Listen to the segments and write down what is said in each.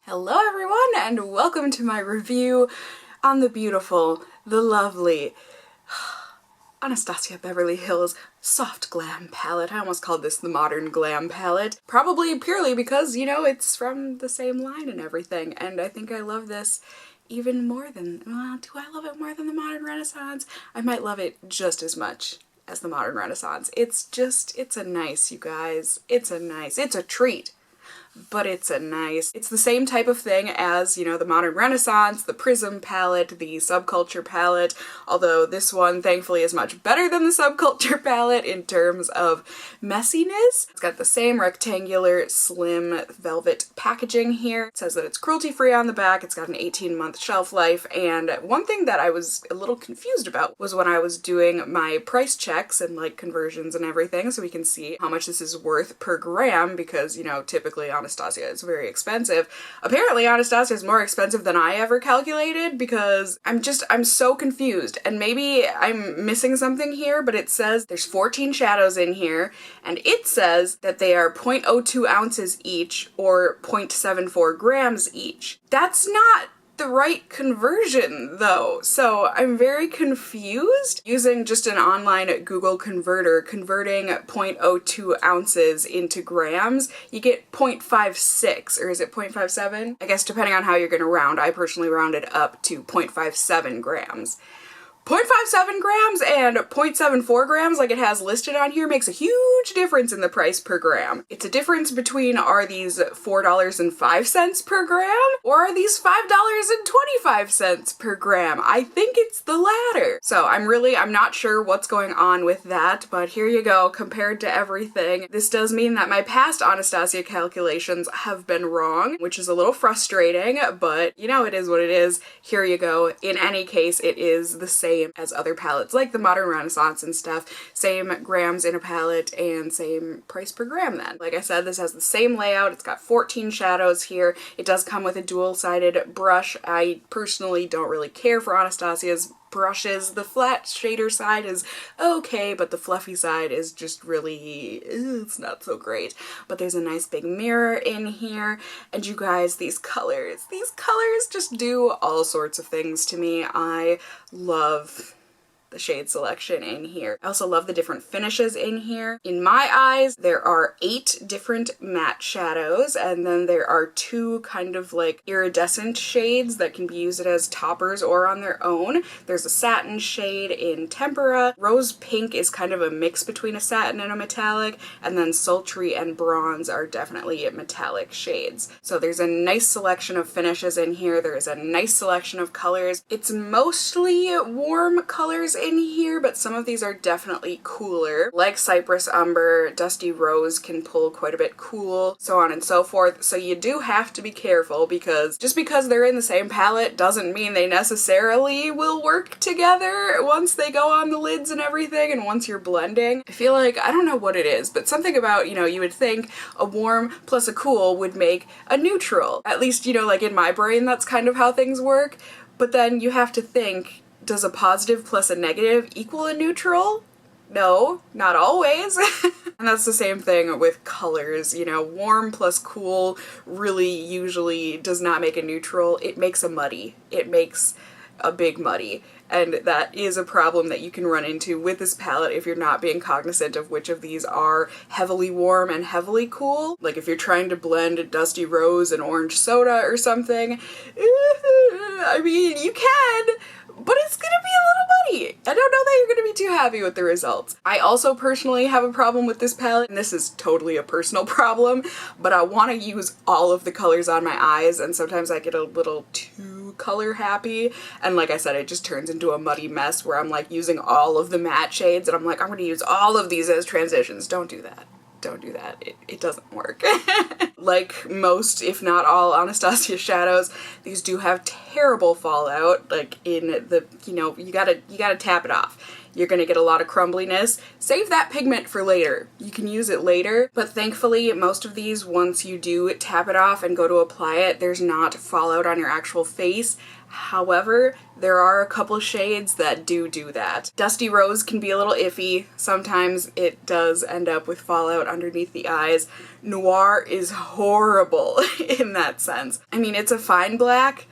Hello everyone and welcome to my review on the beautiful, the lovely Anastasia Beverly Hills Soft Glam palette. I almost called this the Modern Glam palette. Probably purely because, you know, it's from the same line and everything, and I think I love this even more than, well, do I love it more than the Modern Renaissance? I might love it just as much as the Modern Renaissance. It's a nice, you guys. It's a treat. But it's the same type of thing as, you know, the Modern Renaissance, the Prism palette, the Subculture palette, although this one thankfully is much better than the Subculture palette in terms of messiness. It's got the same rectangular, slim velvet packaging here. It says that it's cruelty-free on the back, it's got an 18-month shelf life, and one thing that I was a little confused about was when I was doing my price checks and like conversions and everything, so we can see how much this is worth per gram, because, you know, typically Anastasia is very expensive. Apparently Anastasia is more expensive than I ever calculated, because I'm so confused, and maybe I'm missing something here, but it says there's 14 shadows in here, and it says that they are 0.02 ounces each or 0.74 grams each. That's not the right conversion though, so I'm very confused. Using just an online Google converter, converting 0.02 ounces into grams, you get 0.56, or is it 0.57? I guess depending on how you're gonna round. I personally rounded up to 0.57 grams. 0.57 grams and 0.74 grams, like it has listed on here, makes a huge difference in the price per gram. It's a difference between, are these $4.05 per gram, or are these $5.25 per gram? I think it's the latter. So I'm not sure what's going on with that, but here you go, compared to everything. This does mean that my past Anastasia calculations have been wrong, which is a little frustrating, but you know, it is what it is. Here you go. In any case, it is the same as other palettes like the Modern Renaissance and stuff. Same grams in a palette and same price per gram then. Like I said, this has the same layout. It's got 14 shadows here. It does come with a dual-sided brush. I personally don't really care for Anastasia's brushes. The flat shader side is okay, but the fluffy side is just really, it's not so great. But there's a nice big mirror in here, and you guys, these colors just do all sorts of things to me. I love the shade selection in here. I also love the different finishes in here. In my eyes, there are 8 different matte shadows, and then there are 2 kind of like iridescent shades that can be used as toppers or on their own. There's a satin shade in Tempera. Rose Pink is kind of a mix between a satin and a metallic, and then Sultry and Bronze are definitely metallic shades. So there's a nice selection of finishes in here. There's a nice selection of colors. It's mostly warm colors in here, but some of these are definitely cooler, like Cypress Umber. Dusty Rose can pull quite a bit cool, so on and so forth. So you do have to be careful, because just because they're in the same palette doesn't mean they necessarily will work together once they go on the lids and everything, and once you're blending. I feel like, I don't know what it is, but something about, you know, you would think a warm plus a cool would make a neutral. At least, you know, like in my brain, that's kind of how things work. But then you have to think, does a positive plus a negative equal a neutral? No, not always. And that's the same thing with colors, you know, warm plus cool really usually does not make a neutral. It makes a muddy. It makes a big muddy. And that is a problem that you can run into with this palette if you're not being cognizant of which of these are heavily warm and heavily cool. Like if you're trying to blend Dusty Rose and Orange Soda or something, I mean, you can, but it's gonna be a little muddy. I don't know that you're gonna be too happy with the results. I also personally have a problem with this palette, and this is totally a personal problem, but I want to use all of the colors on my eyes, and sometimes I get a little too color happy, and like I said, it just turns into a muddy mess where I'm like using all of the matte shades, and I'm like, I'm gonna use all of these as transitions. Don't do that. Don't do that. It doesn't work. Like most, if not all, Anastasia shadows, these do have terrible fallout. Like in the, you know, you gotta tap it off. You're gonna get a lot of crumbliness. Save that pigment for later. You can use it later, but thankfully most of these, once you do tap it off and go to apply it, there's not fallout on your actual face. However, there are a couple shades that do that. Dusty Rose can be a little iffy. Sometimes it does end up with fallout underneath the eyes. Noir is horrible in that sense. I mean, it's a fine black.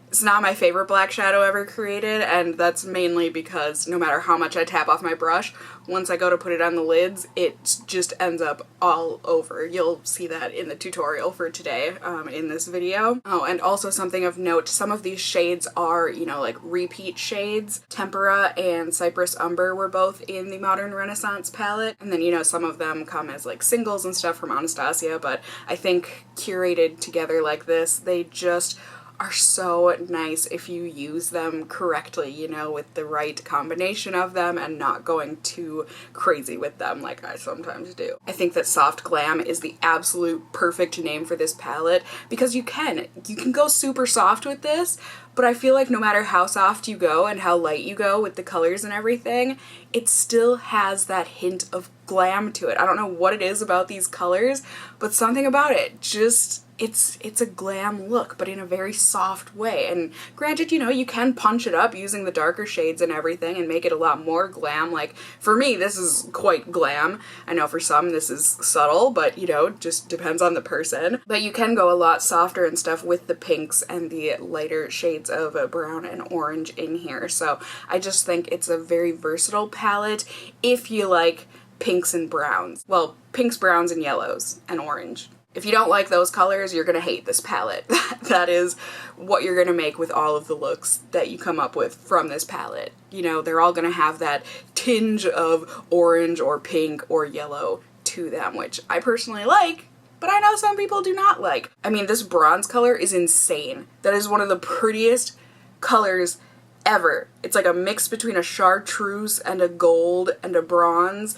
It's not my favorite black shadow ever created, and that's mainly because no matter how much I tap off my brush, once I go to put it on the lids, it just ends up all over. You'll see that in the tutorial for today in this video. Oh, and also something of note, some of these shades are, you know, like repeat shades. Tempera and Cypress Umber were both in the Modern Renaissance palette, and then, you know, some of them come as like singles and stuff from Anastasia, but I think curated together like this, they just are so nice if you use them correctly, you know, with the right combination of them and not going too crazy with them like I sometimes do. I think that Soft Glam is the absolute perfect name for this palette because you can go super soft with this, but I feel like no matter how soft you go and how light you go with the colors and everything, it still has that hint of glam to it. I don't know what it is about these colors, but something about it just, it's a glam look, but in a very soft way. And granted, you know, you can punch it up using the darker shades and everything and make it a lot more glam. Like, for me, this is quite glam. I know for some this is subtle, but, you know, just depends on the person. But you can go a lot softer and stuff with the pinks and the lighter shades of brown and orange in here. So I just think it's a very versatile palette if you like pinks and browns. Well, pinks, browns, and yellows, and orange. If you don't like those colors, you're gonna hate this palette. That is what you're gonna make with all of the looks that you come up with from this palette. You know, they're all gonna have that tinge of orange or pink or yellow to them, which I personally like, but I know some people do not like. I mean, this bronze color is insane. That is one of the prettiest colors ever. It's like a mix between a chartreuse and a gold and a bronze.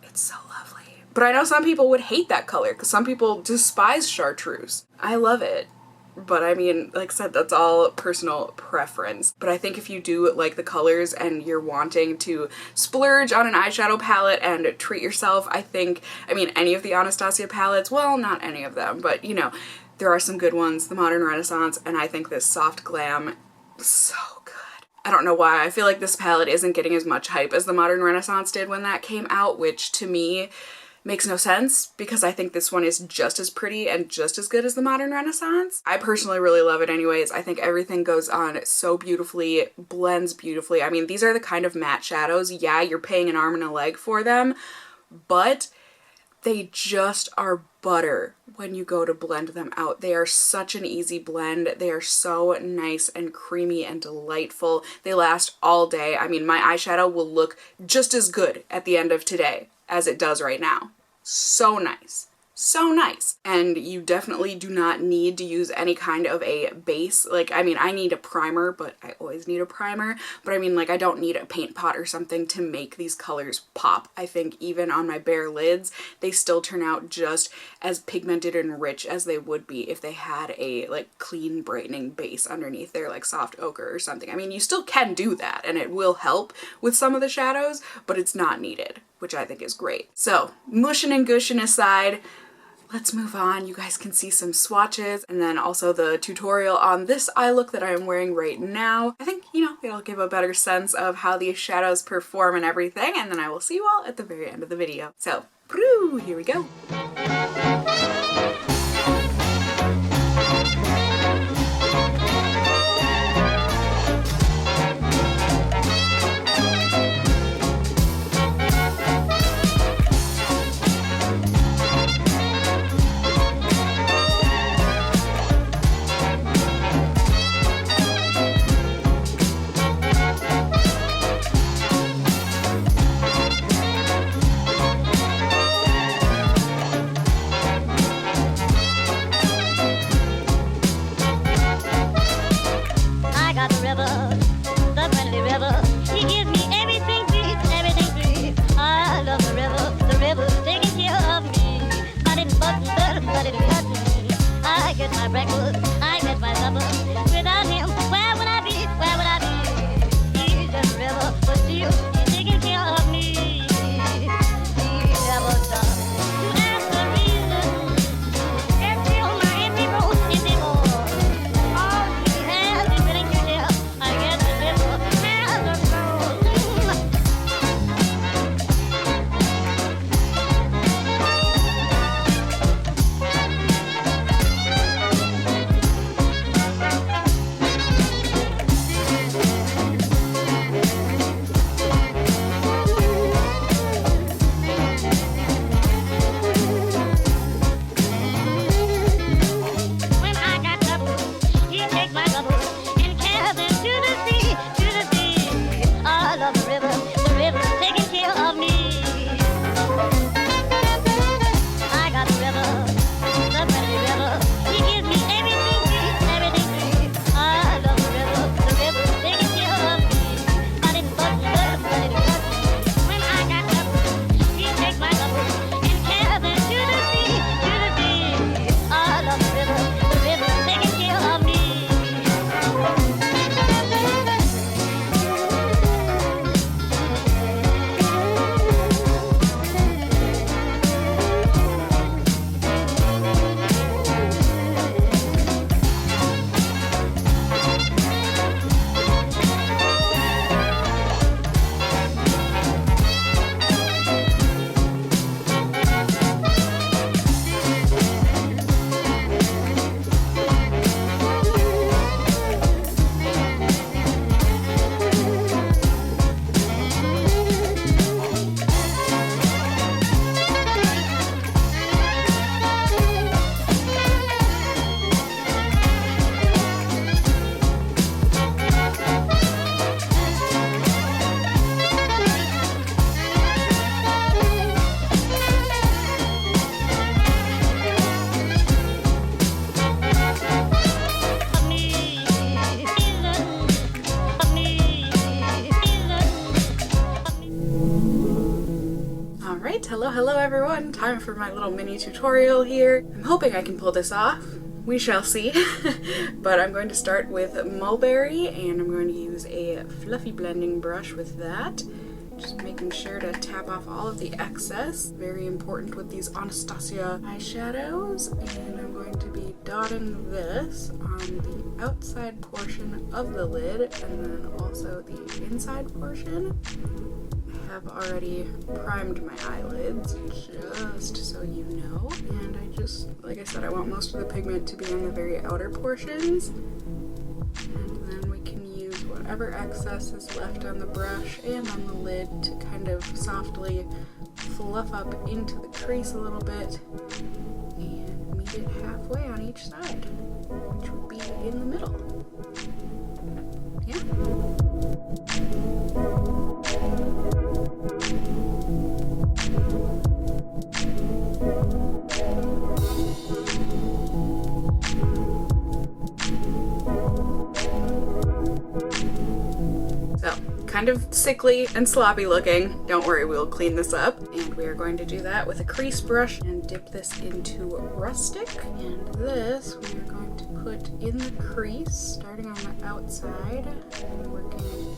It's so lovely. But I know some people would hate that color because some people despise chartreuse. I love it. But I mean, like I said, that's all personal preference. But I think if you do like the colors and you're wanting to splurge on an eyeshadow palette and treat yourself, I mean, any of the Anastasia palettes, well, not any of them, but you know, there are some good ones, the Modern Renaissance, and I think this Soft Glam is so good. I don't know why, I feel like this palette isn't getting as much hype as the Modern Renaissance did when that came out, which to me makes no sense because I think this one is just as pretty and just as good as the Modern Renaissance. I personally really love it anyways. I think everything goes on so beautifully, blends beautifully. I mean, these are the kind of matte shadows, yeah, you're paying an arm and a leg for them, but they just are butter when you go to blend them out. They are such an easy blend. They are so nice and creamy and delightful. They last all day. I mean, my eyeshadow will look just as good at the end of today as it does right now. So nice. So nice. And you definitely do not need to use any kind of a base. Like, I mean, I need a primer, but I always need a primer. But I mean, like, I don't need a paint pot or something to make these colors pop. I think even on my bare lids, they still turn out just as pigmented and rich as they would be if they had a, like, clean brightening base underneath their, like, soft ochre or something. I mean, you still can do that, and it will help with some of the shadows, but it's not needed, which I think is great. So, mushing and gushing aside, let's move on. You guys can see some swatches and then also the tutorial on this eye look that I am wearing right now. I think, you know, it'll give a better sense of how these shadows perform and everything, and then I will see you all at the very end of the video. So, here we go. I get my supper. Without him, where would I be? Where would I be? He's just everyone, time for my little mini tutorial here. I'm hoping I can pull this off. We shall see. But I'm going to start with mulberry, and I'm going to use a fluffy blending brush with that. Just making sure to tap off all of the excess. Very important with these Anastasia eyeshadows. And I'm going to be dotting this on the outside portion of the lid and then also the inside portion. I have already primed my eyelids, just so you know. And I just, like I said, I want most of the pigment to be on the very outer portions. And then we can use whatever excess is left on the brush and on the lid to kind of softly fluff up into the crease a little bit and meet it halfway on each side, which would be in the middle. Yeah. Kind of sickly and sloppy looking. Don't worry, we'll clean this up. And we are going to do that with a crease brush and dip this into rustic. And this we are going to put in the crease, starting on the outside and working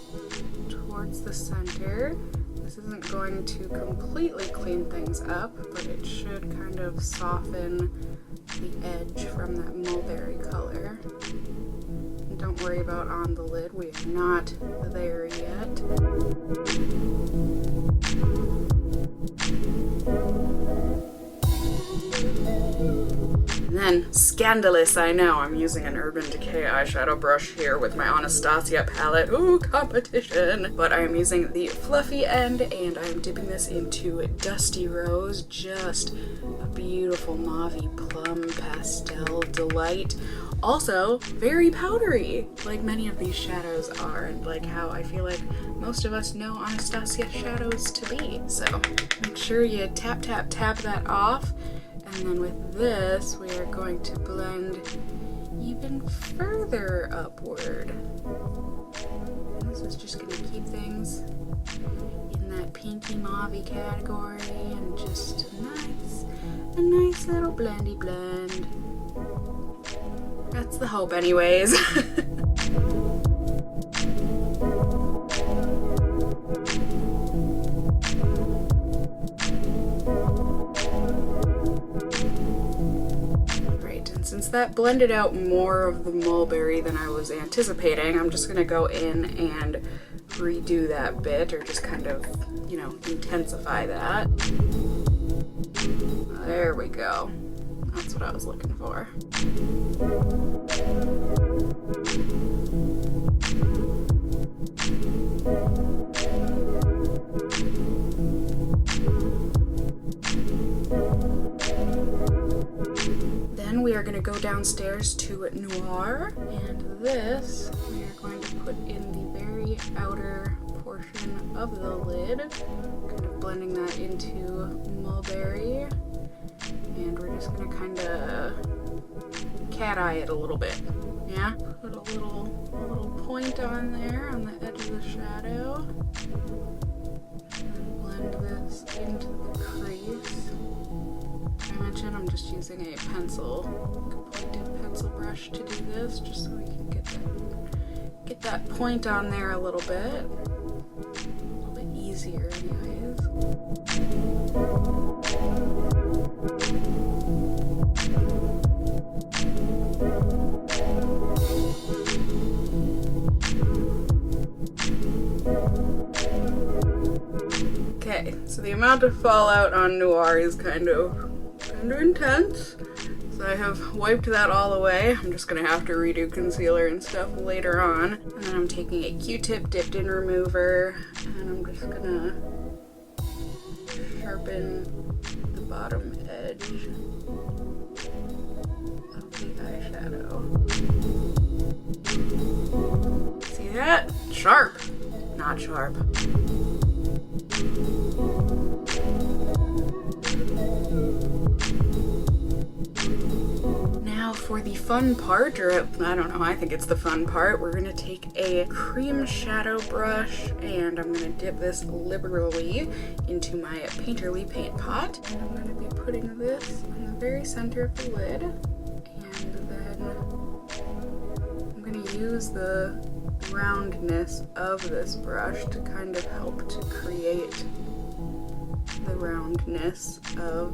towards the center. This isn't going to completely clean things up, but it should kind of soften the edge from that mulberry color. Don't worry about on the lid, we are not there yet. And then, scandalous, I know, I'm using an Urban Decay eyeshadow brush here with my Anastasia palette. Ooh, competition! But I am using the fluffy end, and I am dipping this into Dusty Rose, just a beautiful mauve plum pastel delight. Also, very powdery, like many of these shadows are, and like how I feel like most of us know Anastasia shadows to be. So make sure you tap, tap, tap that off. And then with this, we are going to blend even further upward. This is just going to keep things in that pinky mauve category and just a nice little blendy blend. That's the hope anyways. Right, and since that blended out more of the mulberry than I was anticipating, I'm just gonna go in and redo that bit, or just kind of, you know, intensify that. There we go. That's what I was looking for. Then we are going to go downstairs to Noir, and this we are going to put in the very outer portion of the lid, kind of blending that into mulberry. And we're just gonna kind of cat eye it a little bit. Yeah? Put a little point on there on the edge of the shadow. And blend this into the crease. I mentioned I'm just using a pointed pencil brush to do this, just so we can get that point on there a little bit. A little bit easier anyways. Okay, so the amount of fallout on Noir is kind of intense. So I have wiped that all away. I'm just gonna have to redo concealer and stuff later on. And then I'm taking a Q-tip dipped in remover, and I'm just gonna sharpen the bottom edge of the eyeshadow. See that? Sharp, not sharp. Now for the fun part, or I don't know, I think it's the fun part, we're gonna take a cream shadow brush and I'm gonna dip this liberally into my painterly paint pot. And I'm gonna be putting this in the very center of the lid. And then I'm gonna use the roundness of this brush to kind of help to create the roundness of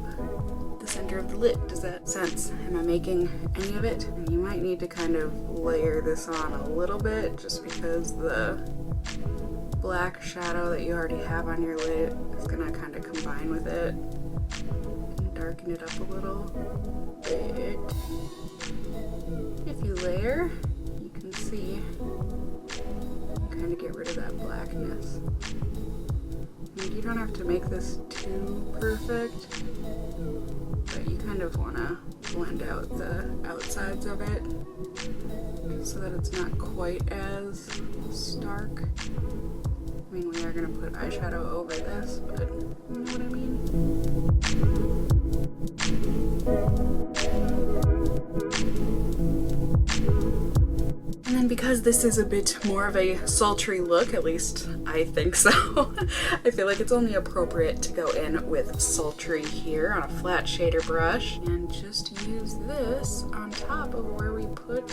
the center of the lid. Does that make sense? Am I making any of it? And you might need to kind of layer this on a little bit just because the black shadow that you already have on your lid is gonna kind of combine with it and darken it up a little bit. If you layer, you can see you kind of get rid of that blackness. And you don't have to make this too perfect, but you kind of want to blend out the outsides of it so that it's not quite as stark. I mean, we are going to put eyeshadow over this, but you know what I mean? And then because this is a bit more of a sultry look, at least I think so, I feel like it's only appropriate to go in with sultry here on a flat shader brush and just use this on top of where we put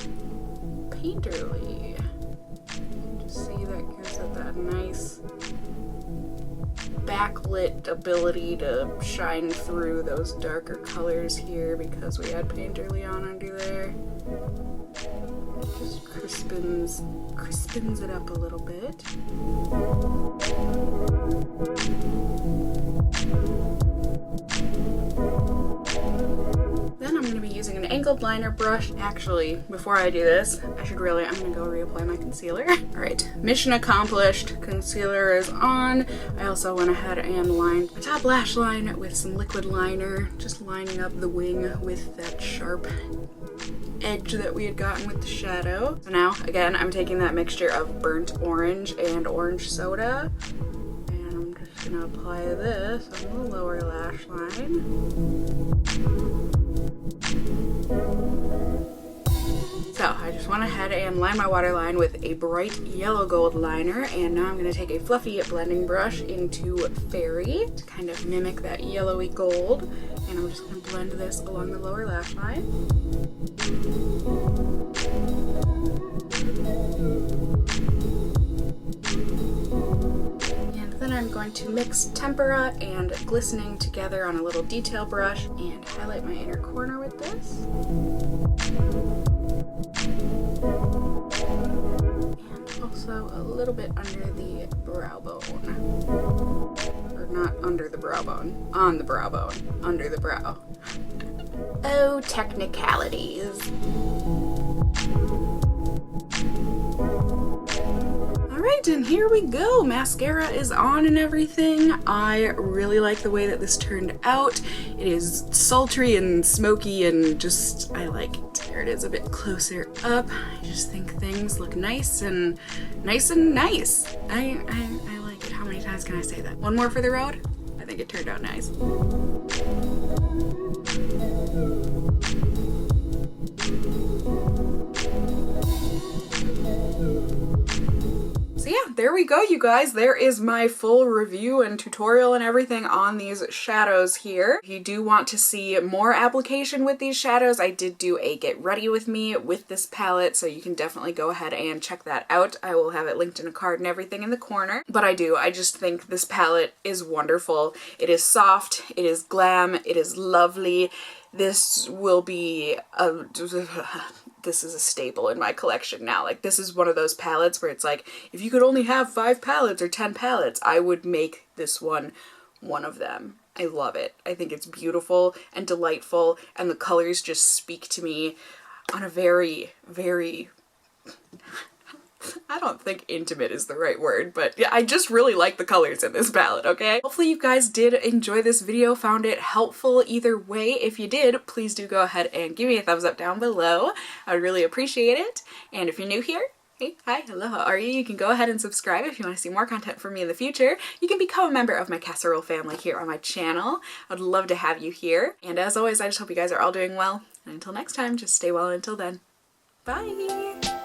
painterly. You just see that gives it that nice backlit ability to shine through those darker colors here because we had painterly on under there. It just crispens it up a little bit. Then I'm going to be using an angled liner brush. Actually, before I do this, I'm going to go reapply my concealer. Alright, mission accomplished. Concealer is on. I also went ahead and lined my top lash line with some liquid liner, just lining up the wing with that sharp edge that we had gotten with the shadow. So now, again, I'm taking that mixture of burnt orange and orange soda, and I'm just gonna apply this on the lower lash line. So I just went ahead and lined my waterline with a bright yellow gold liner, and now I'm going to take a fluffy blending brush into Fairy to kind of mimic that yellowy gold, and I'm just going to blend this along the lower lash line. And then I'm going to mix tempera and glistening together on a little detail brush and highlight my inner corner with this. And also a little bit under the brow bone. Or not under the brow bone, on the brow bone, under the brow. Oh, technicalities. Alright, and here we go. Mascara is on and everything. I really like the way that this turned out. It is sultry and smoky and just, I like it. There it is a bit closer up. I just think things look nice and nice. I like it. How many times can I say that? One more for the road? I think it turned out nice. So yeah, there we go, you guys. There is my full review and tutorial and everything on these shadows here. If you do want to see more application with these shadows, I did do a get ready with me with this palette, so you can definitely go ahead and check that out. I will have it linked in a card and everything in the corner. But I just think this palette is wonderful. It is soft, it is glam, it is lovely. This will be a... this is a staple in my collection now. Like, this is one of those palettes where it's like, if you could only have 5 palettes or 10 palettes, I would make this one of them. I love it. I think it's beautiful and delightful, and the colors just speak to me on a very, very... I don't think intimate is the right word, but yeah, I just really like the colors in this palette, okay? Hopefully you guys did enjoy this video, found it helpful either way. If you did, please do go ahead and give me a thumbs up down below. I would really appreciate it. And if you're new here, hey, hi, hello, how are you? You can go ahead and subscribe if you want to see more content from me in the future. You can become a member of my casserole family here on my channel. I'd love to have you here. And as always, I just hope you guys are all doing well, And until next time, just stay well until then. Bye!